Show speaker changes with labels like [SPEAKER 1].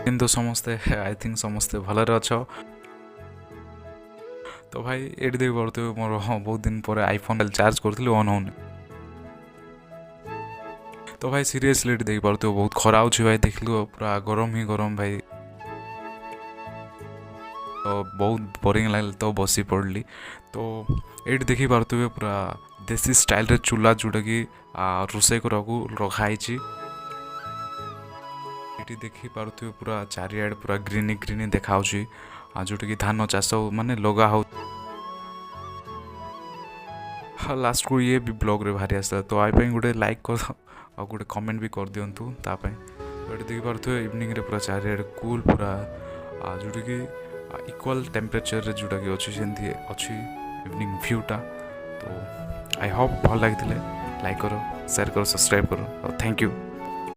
[SPEAKER 1] କିନ୍ତୁ ସମସ୍ତେ I think ସମସ୍ତେ ଭଲରେ ଅଛ। ତ ଭାଇ ଏଠି ଦେଖି ପାରୁଥିବେ ମୋର ବହୁତ ଦିନ ପରେ ଆଇଫୋନ୍ ଚାର୍ଜ କରୁଥିଲି ଅନ୍ ହେଉନି। ତ ଭାଇ ସିରିୟସଲି ଏଠି ଦେଖିପାରୁଥିବ ବହୁତ ଖରା ହେଉଛି ଭାଇ, ଦେଖିଲୁ ପୁରା ଗରମ ହିଁ ଗରମ ଭାଇ। ତ ବହୁତ ବୋରିଂ ଲାଗିଲା ତ ବସି ପଡ଼ିଲି। ତ ଏଇଠି ଦେଖିପାରୁଥିବେ ପୁରା ଦେଶୀ ଷ୍ଟାଇଲ୍ରେ ଚୁଲା ଯେଉଁଟାକି ରୋଷେଇ କରିବାକୁ ରଖାହେଇଛି। ଏଠି ଦେଖିପାରୁଥିବେ ପୁରା ଚାରିଆଡ଼େ ପୁରା ଗ୍ରୀନି ଗ୍ରୀନି ଦେଖାହେଉଛି, ଯେଉଁଟାକି ଧାନ ଚାଷ ମାନେ ଲଗା ହଉ। ଲାଷ୍ଟକୁ ଇଏ ବି ବ୍ଲଗ୍ରେ ବାହାରି ଆସିଲା। ତ ଆ ପାଇଁ ଗୋଟେ ଲାଇକ୍ କର ଆଉ ଗୋଟେ କମେଣ୍ଟ ବି କରିଦିଅନ୍ତୁ ତା ପାଇଁ। ଏଠି ଦେଖିପାରୁଥିବେ ଇଭିନିଂରେ ପୁରା ଚାରିଆଡ଼େ କୁଲ୍ ପୁରା ଯେଉଁଟାକି ଇକ୍ୱାଲ୍ ଟେମ୍ପରେଚର୍ରେ ଯେଉଁଟାକି ଅଛି ସେମିତି ଅଛି ଇଭିନିଂ ଭ୍ୟୁଟା। ତ ଆଇ ହୋପ୍ ଭଲ ଲାଗିଥିଲେ ଲାଇକ୍ କର, ସେୟାର କର, ସବସ୍କ୍ରାଇବ୍ କର ଆଉ ଥ୍ୟାଙ୍କ ୟୁ।